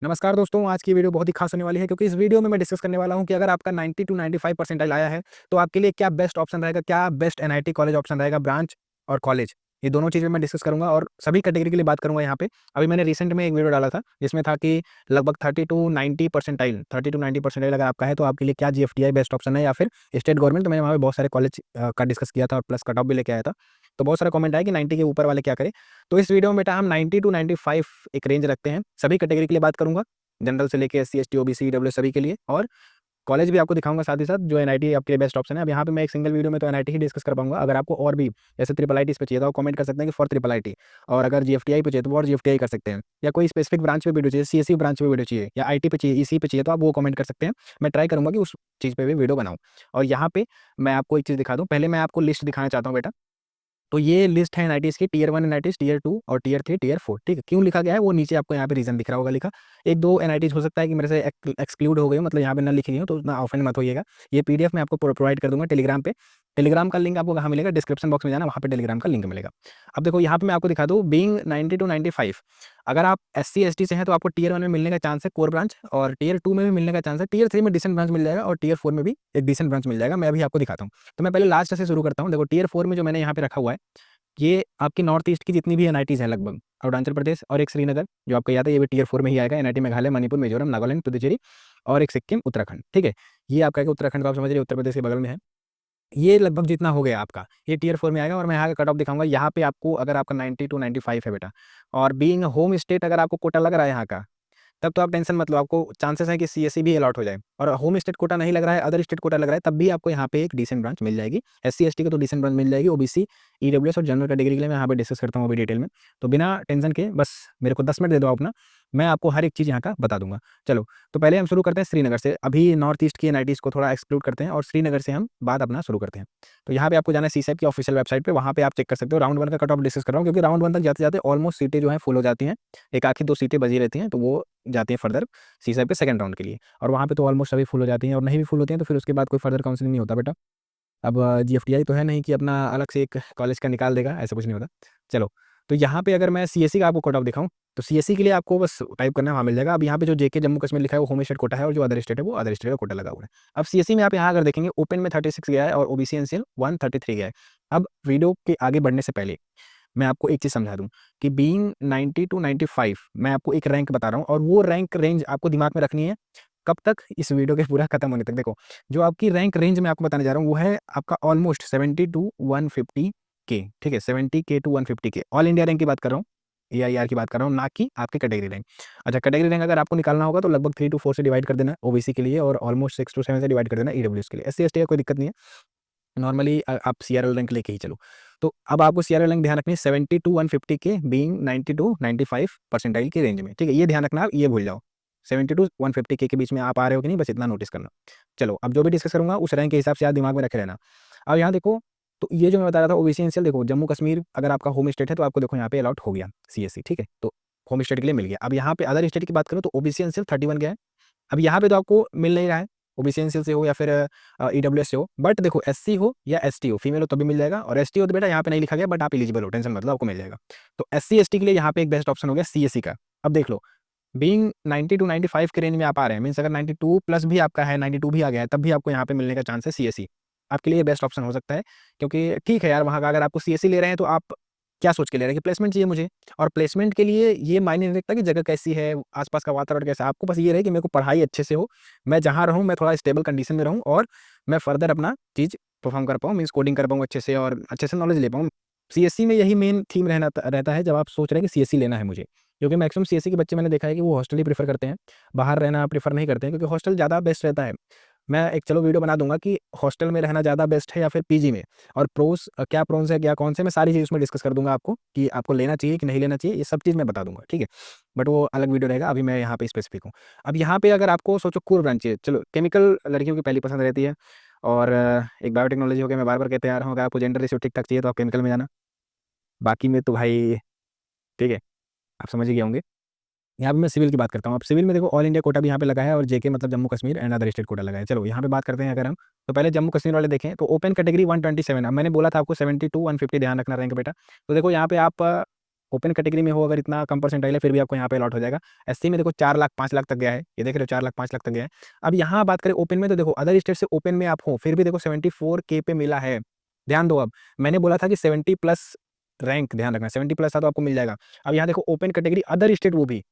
नमस्कार दोस्तों, आज की वीडियो बहुत ही खास होने वाली है क्योंकि इस वीडियो में मैं डिस्कस करने वाला हूं कि अगर आपका 90 टू 95 परसेंटाइल आया है, तो आपके लिए क्या बेस्ट ऑप्शन रहेगा, क्या बेस्ट एनआईटी कॉलेज ऑप्शन रहेगा, ब्रांच और कॉलेज। ये दोनों चीज़ें मैं डिस्कस करूंगा और सभी कैटेगरी के लिए बात करूंगा यहाँ पे। अभी मैंने रिसेंट में एक वीडियो डाला था, जिसमें था कि लगभग 30 टू 90 परसेंटाइल अगर आपका है, तो आपके लिए क्या जीएफटीआई बेस्ट ऑप्शन है या फिर स्टेट गवर्नमेंट। तो मैंने वहाँ पे बहुत सारे कॉलेज का डिस्कस किया था और प्लस कट ऑफ भी लेके आया था। तो बहुत सारा कमेंट आया कि 90 के ऊपर वाले क्या करें। तो इस वीडियो में बेटा हम 90 टू 95 एक रेंज रखते हैं, सभी कैटेगरी के लिए बात करूंगा, जनरल से लेके एससी, एसटी, ओबीसी, ईडब्ल्यू सभी के लिए, और कॉलेज भी आपको दिखाऊंगा साथ ही साथ जो एनआईटी आपके लिए बेस्ट ऑप्शन है। अब यहाँ पे मैं एक सिंगल वीडियो में तो एनआईटी ही डिस्कस कर पाऊंगा। अगर आपको और भी जैसे ट्रिपल आईटी इस पे चाहिए तो कमेंट कर सकते हैं कि फॉर ट्रिपल आईटी, और अगर जीएफटीआई पे चाहिए तो और जीएफटीआई कर सकते हैं, या कोई स्पेसिफिक ब्रांच पे वीडियो चाहिए, सीएससी ब्रांच पे वीडियो चाहिए, या आईटी पे चाहिए, ईसी पे चाहिए, तो आप वो कमेंट कर सकते हैं। मैं ट्राई करूंगा कि उस चीज़ पे भी वीडियो बनाऊँ। और यहाँ पे मैं आपको एक चीज़ दिखा दूँ, पहले मैं आपको लिस्ट दिखाना चाहता हूँ बेटा। तो ये लिस्ट है एनआईटीज़ की, टियर 1 एनआईटीज़, टियर 2 और टियर 3, टियर 4, ठीक है? क्यों लिखा गया है वो नीचे आपको यहाँ पे रीज़न दिख रहा होगा लिखा। 1-2 एनआईटीज़ हो सकता है कि मेरे से एक्सक्लूड हो गई हो, मतलब यहाँ पे ना लिखी गई हो, तो उतना ऑफेंड मत होइएगा। ये पीडीएफ मैं आपको प्रोवाइड कर दूँगा टेलीग्राम पे। टेलीग्राम का लिंक आपको कहाँ मिलेगा? डिस्क्रिप्शन बॉक्स में जाना, वहाँ पे टेलीग्राम का लिंक मिलेगा। अब देखो यहाँ पे मैं आपको दिखा दूँ, बीइंग 90 टू 95, अगर आप एससी, एसटी से हैं तो आपको टियर 1 में मिलने का चांस है कोर ब्रांच, और टियर 2 में भी मिलने का चांस है, टियर 3 में डिसेंट ब्रांच मिल जाएगा, और टियर 4 में भी एक डिसेंट ब्रांच मिल जाएगा। मैं अभी आपको दिखाता हूँ। तो मैं पहले लास्ट से शुरू करता हूँ। देखो टियर 4 में जो मैंने यहाँ पे रखा हुआ है, ये आपकी नॉर्थ ईस्ट की जितनी भी एनआईटीज़ हैं लगभग, अरुणाचल प्रदेश और एक श्रीनगर जो आपको याद है, ये भी टियर 4 में ही आएगा। एनआईटी मेघालय, मणिपुर, मिजोरम, नागालैंड, पुदुचेरी और एक सिक्किम, उत्तराखंड, ठीक है? ये आपका है उत्तराखंड को आप समझ रहे हैं, उत्तर प्रदेश के बगल में है। ये लगभग जितना हो गया आपका, ये टियर 4 में आएगा, और मैं यहाँ का कट ऑफ दिखाऊँगा। यहाँ पे आपको अगर आपका 90 टू 95 है बेटा, और बीइंग होम स्टेट अगर आपको कोटा लग रहा है यहाँ का, तब तो आप टेंशन मत लो, आपको चांसेस है कि सीएससी भी अलॉट हो जाए। और होम स्टेट कोटा नहीं लग रहा है, अदर स्टेट कोटा लग रहा है, तब भी आपको यहाँ पे एक डिसेंट ब्रांच मिल जाएगी। एससी, एसटी को तो डिसेंट ब्रांच मिल जाएगी, ओबीसी, ईडब्ल्यूएस और जनरल कैटेगरी के लिए मैं यहाँ पे डिस्कस करता हूँ अभी डिटेल में। तो बिना टेंशन के बस मेरे को 10 मिनट दे दो अपना, मैं आपको हर एक चीज़ यहाँ का बता दूंगा। चलो, तो पहले हम शुरू करते हैं श्रीनगर से। अभी नॉर्थ ईस्ट की एनआईटीज़ को थोड़ा एक्सक्लूड करते हैं और श्रीनगर से हम बात अपना शुरू करते हैं। तो यहाँ पे आपको जाना है सीसैट की ऑफिशियल वेबसाइट पे, वहाँ पे आप चेक कर सकते हो। राउंड 1 का कट ऑफ डिस्कस कर रहा हूँ क्योंकि राउंड 1 तक जाते-जाते ऑलमोस्ट सीटें जो हैं फुल हो जाती हैं। एक आखिर 2 सीटें बची रहती हैं, तो वो जाती हैं फर्दर सीसैट पे सेकंड राउंड के लिए, और वहाँ पे तो ऑलमोस्ट सभी फुल हो जाती हैं, और नहीं भी फुल होती हैं तो फिर उसके बाद कोई फर्दर काउंसलिंग नहीं होता बेटा। अब जीएफटीआई तो है नहीं कि अपना अलग से एक कॉलेज का निकाल देगा, ऐसा कुछ नहीं होता। चलो, तो यहाँ पे अगर मैं सीएससी का आपको कट ऑफ दिखाऊँ, तो सीएससी के लिए आपको बस टाइप करना है, वहाँ मिल जाएगा। अब यहाँ पे जो जेके जम्मू कश्मीर लिखा है वो होम स्टेट कोटा है, और जो अदर स्टेट है वो अदर स्टेट का कोटा लगा हुआ है। अब सीएससी में आप यहाँ अगर देखेंगे, ओपन में 36 गया है और ओबीसी एनसीएल 133 गया है। अब वीडियो के आगे बढ़ने से पहले मैं आपको एक चीज़ समझा दूँ कि बीइंग 90 टू 95 मैं आपको एक रैंक बता रहा हूँ, और वो रैंक रेंज आपको दिमाग में रखनी है। कब तक? इस वीडियो के पूरा खत्म होने तक। देखो, जो आपकी रैंक रेंज मैं आपको बताने जा रहा हूँ वो है आपका ऑलमोस्ट 70 टू 150 के, ठीक है? 70 के टू 150 के, ऑल इंडिया रैंक की बात कर रहा हूँ, एआईआर की बात कर रहा हूँ, ना कि आपके कैटेगरी रैंक। अच्छा, कैटेगरी रैंक अगर आपको निकालना होगा तो लगभग 3 टू 4 से डिवाइड कर देना ओबीसी के लिए, और ऑलमोस्ट 6 टू 7 से डिवाइड कर देना ईडब्ल्यूएस के लिए। एससी एसटी का कोई दिक्कत नहीं है, नॉर्मली आप सीआरएल रैंक लेके ही चलो। तो अब आपको सीआरएल रैंक ध्यान रखनी है 70 टू 150 के, बीइंग 90 टू 95 परसेंटाइल की रेंज में, ठीक है? ये ध्यान रखना, आप ये भूल जाओ। 70 टू 150 के बीच में आप आ रहे हो कि नहीं, बस इतना नोटिस करना। चलो, अब जो भी डिस्कस करूँगा उस रैंक के हिसाब से आप दिमाग में रखे रहना। अब यहाँ देखो, तो ये जो मैं बता रहा था ओबीसी एनसीएल, देखो जम्मू कश्मीर अगर आपका होम स्टेट है तो आपको देखो यहाँ पे अलॉट हो गया सीएससी, ठीक है? तो होम स्टेट के लिए मिल गया। अब यहाँ पे अदर स्टेट की बात करूँ तो ओबीसी एनसीएल 31 गया है। अब यहाँ पे तो आपको मिल नहीं रहा है, ओबीसी एनसीएल से हो या फिर ईडब्ल्यूएस से हो, बट देखो एससी हो या एसटी हो, फीमेल हो तभी मिल जाएगा, और एसटी हो तो बेटा यहाँ पे नहीं लिखा गया, बट आप एलिजिबल हो, टेंशन मत लो, आपको मिल जाएगा। तो एससी एसटी के लिए यहाँ पे एक बेस्ट ऑप्शन हो गया सीएससी का। अब देख लो, बीइंग 90 टू 95 के रेंज में आप आ रहे हैं, मीन्स अगर 92 प्लस भी आपका है, 92 भी आ गया है, तब भी आपको यहाँ पे मिलने का चांस है सीएससी। आपके लिए बेस्ट ऑप्शन हो सकता है, क्योंकि ठीक है यार, वहाँ का अगर आपको सीएससी ले रहे हैं तो आप क्या सोच के ले रहे हैं कि प्लेसमेंट चाहिए मुझे, और प्लेसमेंट के लिए ये मायने नहीं रखता कि जगह कैसी है, आसपास का वातावरण कैसा है। आपको बस ये रहे कि मेरे को पढ़ाई अच्छे से हो, मैं जहाँ रहूँ मैं थोड़ा स्टेबल कंडीशन में रहूँ, और मैं फर्दर अपना चीज़ परफॉर्म कर पाऊँ, मीन्स कोडिंग कर पाऊँ अच्छे से, और अच्छे से नॉलेज ले पाऊँ। सीएससी में यही मेन थीम रहता है जब आप सोच रहे हैं कि सीएससी लेना है मुझे, क्योंकि मैक्सिमम सीएससी के बच्चे मैंने देखा है कि वो हॉस्टल ही प्रेफर करते हैं, बाहर रहना प्रेफर नहीं करते हैं, क्योंकि हॉस्टल ज़्यादा बेस्ट रहता है। मैं एक चलो वीडियो बना दूंगा कि हॉस्टल में रहना ज़्यादा बेस्ट है या फिर पीजी में, और क्या प्रोस है, क्या कौन से, मैं सारी चीज़ उसमें डिस्कस कर दूंगा आपको कि आपको लेना चाहिए कि नहीं लेना चाहिए, ये सब चीज़ मैं बता दूंगा, ठीक है? बट वो अलग वीडियो रहेगा, अभी मैं यहाँ पे स्पेसिफिक हूँ। अब यहाँ पे अगर आपको सोचो कोर ब्रांच चाहिए, चलो केमिकल लड़कियों की पहली पसंद रहती है, और एक बायोटेक्नोलॉजी हो गया, मैं बार बार कहते आ रहा हूँ, अगर आपको जेंडर रेशियो ठीक ठाक चाहिए तो आप केमिकल में जाना। बाकी में तो भाई ठीक है, आप समझ ही गए होंगे। यहाँ पे मैं सिविल की बात करता हूँ। अब सिविल में देखो ऑल इंडिया कोटा भी यहाँ पे लगा है, और जेके मतलब Jammu Kashmir and other state quota लगा है। चलो यहाँ पे बात करते हैं अगर हम, तो पहले जम्मू कश्मीर वाले देखें तो ओपन कैटेगरी 127। अब मैंने बोला था आपको 70 टू 150 ध्यान रखना रैंक बेटा। तो देखो यहाँ पे आप ओपन कैटेगरी में हो अगर इतना कम परसेंटाइल है फिर भी आपको यहाँ पे अलॉट हो जाएगा। एससी में देखो 4 लाख 5 लाख तक गया है, ये देख रहे हो 4 लाख 5 लाख तक गया है। अब यहाँ बात करें ओपन में तो देखो अदर स्टेट से ओपन में आप हो फिर भी देखो 74K पे मिला है। ध्यान दो, अब मैंने बोला था कि 70 प्लस रैंक, ध्यान रखना 70 प्लस था तो आपको मिल जाएगा। अब यहाँ देखो ओपन कैटेगरी अदर स्टेट, वो भी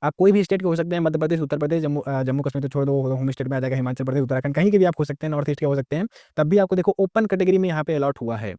आप कोई भी स्टेट के हो सकते हैं, मध्य प्रदेश, उत्तर प्रदेश, जम्मू कश्मीर तो छोड़ दो, होम स्टेट में आ जाएगा, हिमाचल प्रदेश, उत्तराखंड, कहीं के भी आप हो सकते हैं, नॉर्थ ईस्ट के हो सकते हैं, तब भी आपको देखो ओपन कैटेगरी में यहाँ पे अलॉट हुआ है।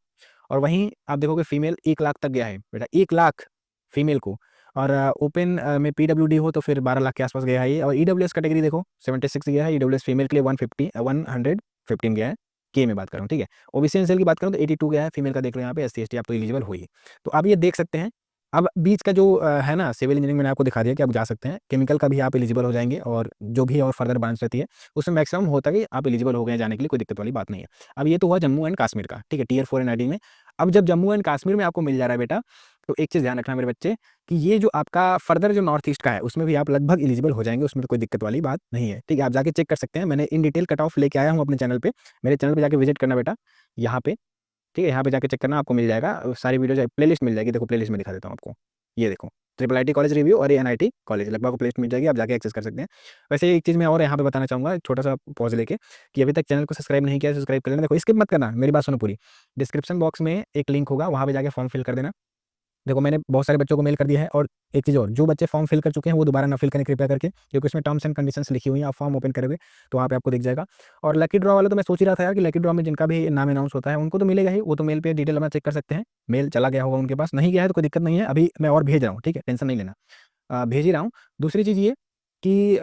और वहीं आप देखोगे फीमेल 1 लाख तक गया है बेटा, 1 लाख फीमेल को। और ओपन में पीडब्ल्यूडी हो तो फिर 12 लाख के आसपास गया है ये। और ईडब्ल्यूएस कैटेगरी देखो 76 गया है, ईडब्ल्यूएस फीमेल के लिए 115 गया है, के में बात कर रहा हूँ, ठीक है। ओबीसी एनसीएल की बात करूँ तो 82 गया है फीमेल का, देख लो यहाँ पे। एससी एसटी आप तो एलिजिबल हो ही। तो आप ये देख सकते हैं। अब बीच का जो है ना, सिविल इंजीनियरिंग मैंने आपको दिखा दिया कि आप जा सकते हैं, केमिकल का भी आप एलिजिबल हो जाएंगे, और जो भी और फर्दर ब्रांच रहती है उसमें मैक्सिमम होता है कि आप एलिजिबल हो गए जाने के लिए, कोई दिक्कत वाली बात नहीं है। अब ये तो हुआ जम्मू एंड कश्मीर का, ठीक है, टियर 4 एनआईटी में। अब जब जम्मू एंड कश्मीर में आपको मिल जा रहा है बेटा, तो एक चीज़ ध्यान रखना मेरे बच्चे, कि ये जो आपका फर्दर जो नॉर्थ ईस्ट का है उसमें भी आप लगभग एलिजिबल हो जाएंगे, उसमें तो कोई दिक्कत वाली बात नहीं है, ठीक है। आप जाके चेक कर सकते हैं, मैंने इन डिटेल कट ऑफ लेके आया हूँ अपने चैनल पे, मेरे चैनल पे जाके विजिट करना बेटा, यहाँ पे, ठीक है, यहाँ पे जाके चेक करना, आपको मिल जाएगा सारी वीडियो, प्लेलिस्ट मिल जाएगी। देखो प्लेलिस्ट में दिखा देता हूँ आपको, ये देखो ट्रिपल आईटी कॉलेज रिव्यू और ये एनआईटी कॉलेज, लगभग प्लेलिस्ट मिल जाएगी, आप जाके एक्सेस कर सकते हैं। वैसे एक चीज़ मैं और यहाँ पे बताना चाहूँगा, छोटा सा पॉज लेके, कि अभी तक चैनल को सब्सक्राइब नहीं किया, सब्सक्राइब कर लेना। देखो स्किप मत करना, मेरी बात सुनो पूरी। डिस्क्रिप्शन बॉक्स में एक लिंक होगा, वहाँ पे जाके फॉर्म फिल कर देना। देखो मैंने बहुत सारे बच्चों को मेल कर दिया है, और एक चीज़ और, जो बच्चे फॉर्म फिल कर चुके हैं वो दोबारा ना फिल करें कृपया करके, क्योंकि उसमें टर्म्स एंड कंडीशंस लिखी हुई हैं। आप फॉर्म ओपन करोगे तो वहाँ पे आपको दिख जाएगा। और लकी ड्रॉ वाले तो मैं सोच ही रहा था यार, कि लकी ड्रॉ में जिनका भी नाम अनाउंस होता है उनको तो मिलेगा ही, वो तो मेल पे डिटेल अपना चेक कर सकते हैं, मेल चला गया होगा उनके पास, नहीं गया है तो कोई दिक्कत नहीं है, अभी मैं और भेज रहा हूँ, ठीक है, टेंशन नहीं लेना, भेज ही रहा हूँ। दूसरी चीज़ ये कि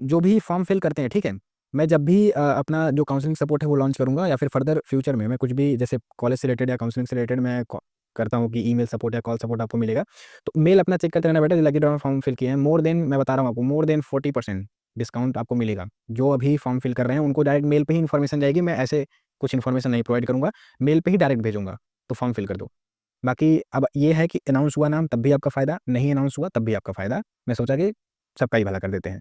जो भी फॉर्म फिल करते हैं, ठीक है, मैं जब भी अपना जो काउंसलिंग सपोर्ट है वो लॉन्च करूँगा, या फिर फर्दर फ्यूचर में मैं कुछ भी जैसे कॉलेज से रिलेटेड या काउंसलिंग से रिलेटेड मैं करता हूँ कि ईमेल सपोर्ट या कॉल सपोर्ट आपको मिलेगा, तो मेल अपना चेक करते रहना बेटा। लकी ड्रॉ में फॉर्म फिल किए हैं, मोर देन, मैं बता रहा हूँ आपको, मोर देन 40% डिस्काउंट आपको मिलेगा। जो अभी फॉर्म फिल कर रहे हैं उनको डायरेक्ट मेल पे ही इन्फॉर्मेशन जाएगी, मैं ऐसे कुछ इन्फॉर्मेशन नहीं प्रोवाइड करूँगा, मेल पे ही डायरेक्ट भेजूँगा, तो फॉर्म फिल कर दो। बाकी अब ये है कि अनाउंस हुआ नाम तब भी आपका फ़ायदा, नहीं अनाउंस हुआ तब भी आपका फ़ायदा। मैं सोचा कि सबका ही भला कर देते हैं,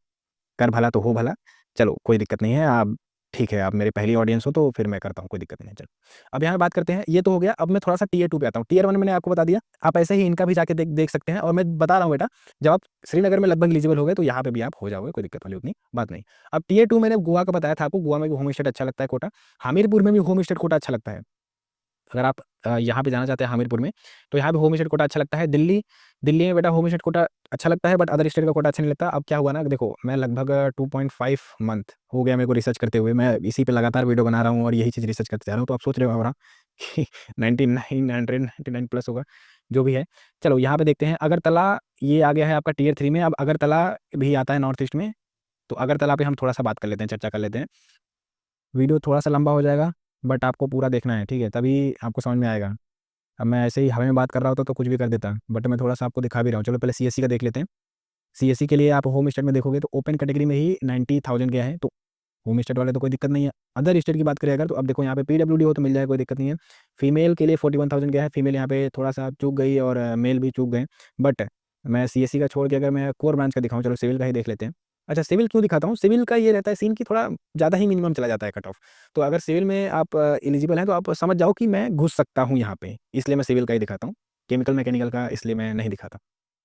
कर भला तो हो भला। चलो कोई दिक्कत नहीं है, आप ठीक है, आप मेरी पहली ऑडियंस हो तो फिर मैं करता हूँ, कोई दिक्कत नहीं है। चलो अब यहाँ बात करते हैं, ये तो हो गया। अब मैं थोड़ा सा टियर 2 पे आता हूँ। टियर 1 मैंने आपको बता दिया, आप ऐसे ही इनका भी जाके देख देख सकते हैं। और मैं बता रहा हूँ बेटा, जब आप श्रीनगर में लगभग एलिजिबल हो गए तो यहाँ पे भी आप हो जाओगे, कोई दिक्कत वाली उतनी बात नहीं। अब टियर 2 मैंने गोवा का बताया था आपको, गोवा में भी होम स्टेट अच्छा लगता है कोटा, हमीरपुर में भी होम स्टेट कोटा अच्छा लगता है। अगर आप यहाँ पे जाना चाहते हैं हमीरपुर में, तो यहाँ पे होम स्टेट कोटा अच्छा लगता है। दिल्ली दिल्ली में बेटा होम स्टेट कोटा अच्छा लगता है, बट अदर स्टेट का कोटा अच्छा नहीं लगता। अब क्या हुआ ना, देखो मैं लगभग 2.5 मंथ हो गया मेरे को रिसर्च करते हुए, मैं इसी पे लगातार वीडियो बना रहा हूँ और यही चीज़ रिसर्च करते जा रहा हूँ। तो आप सोच रहे हो कि 99 प्लस होगा, जो भी है। चलो यहाँ पे देखते हैं, अगरतला ये आ गया है आपका टियर 3 में। अब अगरतला भी आता है नॉर्थ ईस्ट में, तो अगरतला पे हम थोड़ा सा बात कर लेते हैं, चर्चा कर लेते हैं। वीडियो थोड़ा सा लंबा हो जाएगा, बट आपको पूरा देखना है, ठीक है, तभी आपको समझ में आएगा। अब मैं ऐसे ही हवा में बात कर रहा होता तो कुछ भी कर देता, बट मैं थोड़ा सा आपको दिखा भी रहा हूँ। चलो पहले सीएससी का देख लेते हैं। सीएससी के लिए आप होम स्टेट में देखोगे तो ओपन कैटेगरी में ही 90,000 गया है, तो होम स्टेट वाले तो कोई दिक्कत नहीं है। अदर स्टेट की बात करें अगर, तो अब देखो यहाँ पे पीडब्ल्यूडी हो तो मिल जाएगा, कोई दिक्कत नहीं है। फीमेल के लिए 41,000 गया है, फीमेल यहाँ पे थोड़ा सा चूक गई, और मेल भी चूक गए। बट मैं सीएससी का छोड़ के अगर मैं कोर ब्रांच का दिखाऊँ, चलो सिविल का ही देख लेते हैं। अच्छा सिविल क्यों दिखाता हूँ, सिविल का ये रहता है सीन कि थोड़ा ज़्यादा ही मिनिमम चला जाता है कट ऑफ। तो अगर सिविल में आप एलिजिबल हैं तो आप समझ जाओ कि मैं घुस सकता हूँ यहाँ पे, इसलिए मैं सिविल का ही दिखाता हूँ। केमिकल मैकेनिकल का इसलिए मैं नहीं दिखाता।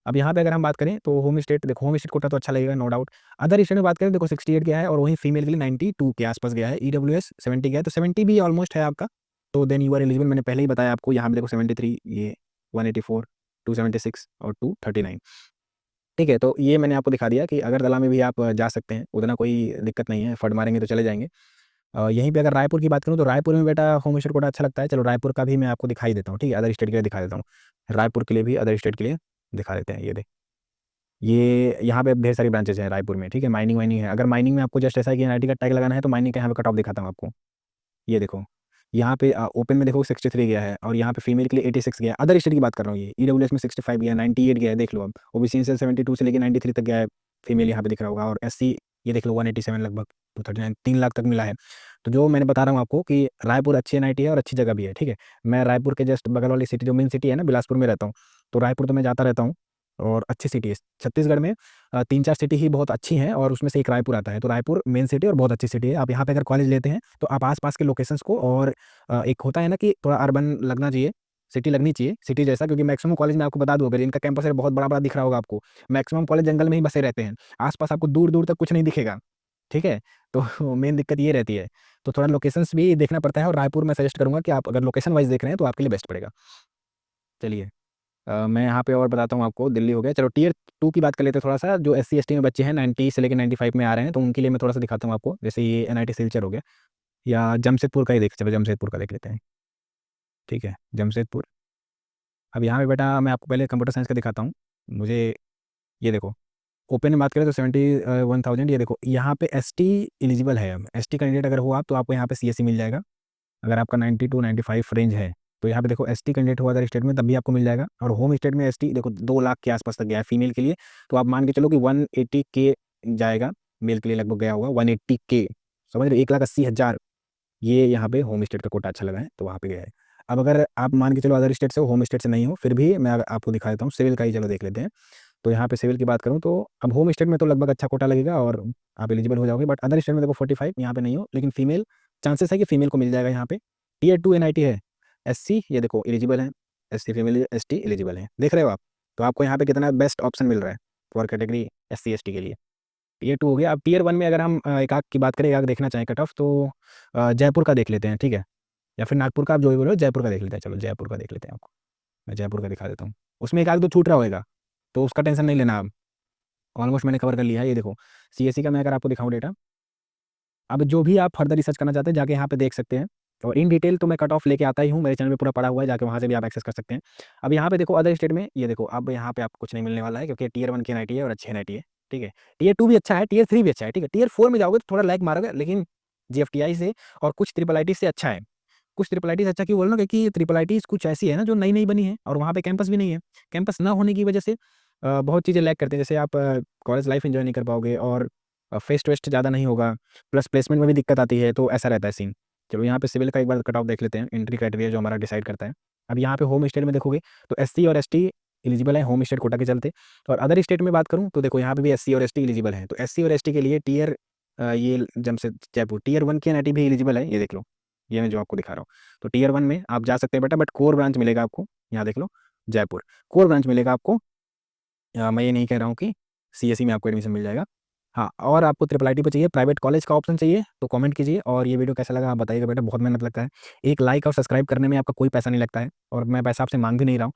अब यहाँ पे अगर हम बात करें तो होम स्टेट, देखो होम स्टेट कोटा तो अच्छा लगेगा नो डाउट। अदर स्टेट में बात करें, देखो 68 गया है, और वहीं फीमेल के लिए 92 के आसपास गया है। ईडब्ल्यूएस 70 गया है, तो 70 भी ऑलमोस्ट है आपका, तो देन यू आर एलिजिबल। मैंने पहले ही बताया आपको, यहाँ पे देखो 73, ये 184, 276 और 239, ठीक है। तो ये मैंने आपको दिखा दिया कि अगरतला में भी आप जा सकते हैं, उतना कोई दिक्कत नहीं है, फट मारेंगे तो चले जाएंगे। यहीं पे अगर रायपुर की बात करूँ तो रायपुर में बेटा होम स्टेट कोटा अच्छा लगता है। चलो रायपुर का भी मैं आपको दिखाई देता हूँ, ठीक है, अदर स्टेट के लिए दिखा देता हूँ। रायपुर के लिए भी अदर स्टेट के लिए दिखा देते हैं, ये देख, ये यहाँ पे ढेर सारी ब्रांचेज हैं रायपुर में, ठीक है। माइनिंग वाइनिंग है, अगर माइनिंग में आपको जस्ट ऐसा है कि एनआईटी का टैग लगाना है, तो माइनिंग का यहाँ पे कट ऑफ दिखाता हूँ आपको। ये देखो यहाँ पे ओपन में देखो 63 गया है, और यहाँ पे फीमेल के लिए 86 गया है। अदर स्टेट की बात कर रहा हूँ, ये ईडब्ल्यूएस में 65 गया है, 98 गया है, देख लो। अब ओबीसी से 72 से लेकर 93 तक गया है, फीमेल यहाँ पे दिख रहा होगा। और एससी ये देख लो 187 लगभग 239, 3 लाख तक मिला है। तो जो मैंने बता रहा हूँ आपको कि रायपुर अच्छी एनआईटी है और अच्छी जगह भी है, ठीक है। मैं रायपुर के जस्ट बगल वाली सिटी, जो मेन सिटी है ना, बिलासपुर में रहता हूँ, तो रायपुर तो मैं जाता रहता हूँ, और अच्छी सिटी है। छत्तीसगढ़ में 3-4 सिटी ही बहुत अच्छी हैं, और उसमें से एक रायपुर आता है। तो रायपुर मेन सिटी और बहुत अच्छी सिटी है। आप यहाँ पे अगर कॉलेज लेते हैं तो आप आसपास के लोकेशंस को, और एक होता है ना कि थोड़ा अर्बन लगना चाहिए, सिटी लगनी चाहिए, सिटी जैसा, क्योंकि मैक्सिमम कॉलेज में आपको बता दूँ, अगर इनका कैंपस है बहुत बड़ा-बड़ा दिख रहा होगा आपको, मैक्सिमम कॉलेज जंगल में ही बसे रहते हैं। आस-पास आपको दूर-दूर तक कुछ नहीं दिखेगा, ठीक है? तो मेन दिक्कत ये रहती है। तो थोड़ा लोकेशंस भी देखना पड़ता है, और रायपुर मैं सजेस्ट करूँगा कि आप अगर लोकेशन वाइज़ देख रहे हैं तो आपके लिए बेस्ट पड़ेगा। चलिए, मैं यहाँ पे और बताता हूँ आपको, दिल्ली हो गया। चलो टियर 2 की बात कर लेते हैं थोड़ा-सा, जो एससी-एसटी में बच्चे हैं 90 से लेके 95 में आ रहे हैं, तो उनके लिए मैं थोड़ा-सा दिखाता हूँ आपको। जैसे ये एनआईटी सिलचर हो गया, या जमशेदपुर का ही चलो जमशेदपुर का देख लेते हैं, ठीक है? जमशेदपुर। अब यहाँ पे बेटा मैं आपको पहले कंप्यूटर साइंस का दिखाता हूँ। मुझे ये देखो, ओपन में बात करें तो 71,000, ये देखो यहाँ पे एसटी एलिजिबल है। अब एसटी कैंडिडेट अगर हो आप, तो आपको यहाँ पे सीएससी मिल जाएगा। अगर आपका 90 टू 95 रेंज है, तो यहाँ पे देखो एसटी कैंडिडेट हो अगर स्टेट में, तब भी आपको मिल जाएगा। और होम स्टेट में एसटी देखो 2 लाख के आसपास तक गया है फीमेल के लिए, तो आप मान के चलो कि 180 के जाएगा, मेल के लिए लगभग गया होगा 180 के, समझ रहे हो? 1,80,000 ये यहाँ पे होम स्टेट का कोटा अच्छा लगा है, तो वहाँ पे गया है। अब अगर आप मान के चलो अदर स्टेट से हो, होम स्टेट से नहीं हो, फिर भी मैं आपको दिखा देता हूँ, सिविल का ही चलो देख लेते हैं। तो यहाँ पे सिविल की बात करूँ, तो अब होम स्टेट में तो लगभग अच्छा कोटा लगेगा और आप एलिजिबल हो जाओगे, बट अदर स्टेट में देखो 45 यहाँ पे नहीं हो, लेकिन फीमेल चांसेस है कि फीमेल को मिल जाएगा यहाँ पे। टियर 2 एनआईटी है, एससी ये देखो एलिजिबल है, एससी फीमेल एसटी एलिजिबल है, देख रहे हो आप? तो आपको यहाँ पे कितना बेस्ट ऑप्शन मिल रहा है फॉर कैटेगरी एससी एसटी के लिए। टियर 2 हो गया। अब टियर 1 में अगर हम एक आध की बात करें, एक आध देखना चाहें कट ऑफ, तो जयपुर का देख लेते हैं, ठीक है? या फिर नागपुर का, आप जो भी बोलो, जयपुर का देख लेते हैं। चलो जयपुर का देख लेते हैं आपको, मैं जयपुर का दिखा देता हूँ। उसमें एक आध तो छूट रहा होगा, तो उसका टेंशन नहीं लेना आप, ऑलमोस्ट मैंने कवर कर लिया है। ये देखो सीएससी का मैं अगर आपको दिखाऊँ डेटा, अब जो भी आप फर्दर रिसर्च करना चाहते हैं जाके यहाँ पे देख सकते हैं, और इन डिटेल तो मैं कट ऑफ लेके आता ही हूँ, मेरे चैनल में पूरा पड़ा हुआ है, जाके वहाँ से भी आप एक्सेस कर सकते हैं। अब यहाँ पे देखो अदर स्टेट में, ये देखो अब यहाँ पे आपको कुछ नहीं मिलने वाला है, क्योंकि टियर 1 की एनआईटी है और अच्छी एनआईटी है, ठीक है? टियर 2 भी अच्छा है, टियर 3 भी अच्छा है, ठीक है? टियर 4 में जाओगे तो थोड़ा लैग मारोगे, लेकिन जीएफटीआई से और कुछ ट्रिपल आईटी से अच्छा है। कुछ ट्रिपल आईटी से अच्छा क्यों बोल रहा हूँ, क्योंकि ट्रिपल आईटीज़ कुछ ऐसी है ना जो नई-नई बनी है, और वहाँ पे कैंपस भी नहीं है। कैंपस ना होने की वजह से बहुत चीज़ें लैग करती हैं, जैसे आप कॉलेज लाइफ एन्जॉय नहीं कर पाओगे, और फेस्ट वेस्ट ज़्यादा नहीं होगा, प्लस प्लेसमेंट में भी दिक्कत आती है, तो ऐसा रहता है सीन। चलो यहाँ पे सिविल का एक बार कट ऑफ देख लेते हैं, एंट्री क्राइटेरिया जो हमारा डिसाइड करता है। अब यहाँ पे होम स्टेट में देखोगे तो एससी और एसटी एलिजिबल है होम स्टेट कोटा के चलते, और अदर स्टेट में बात करूँ तो देखो यहाँ पे भी एससी और एसटी एलिजिबल है। तो एससी और एसटी के लिए टियर ये जयपुर टियर 1 की एनआईटी भी एलिजिबल है, ये देख लो, ये मैं जो आपको दिखा रहा हूँ। तो टियर 1 में आप जा सकते हैं बेटा, बट कोर ब्रांच मिलेगा आपको, यहाँ देख लो जयपुर, कोर ब्रांच मिलेगा आपको। मैं ये नहीं कह रहा हूँ कि सीएसई में आपको एडमिशन मिल जाएगा। हाँ, और आपको ट्रिपल आईटी पे चाहिए, प्राइवेट कॉलेज का ऑप्शन चाहिए, तो कमेंट कीजिए, और ये वीडियो कैसा लगा आप बताइएगा बेटा, बहुत मेहनत लगता है। एक लाइक और सब्सक्राइब करने में आपका कोई पैसा नहीं लगता है, और मैं पैसा आपसे माँग भी नहीं रहा हूँ।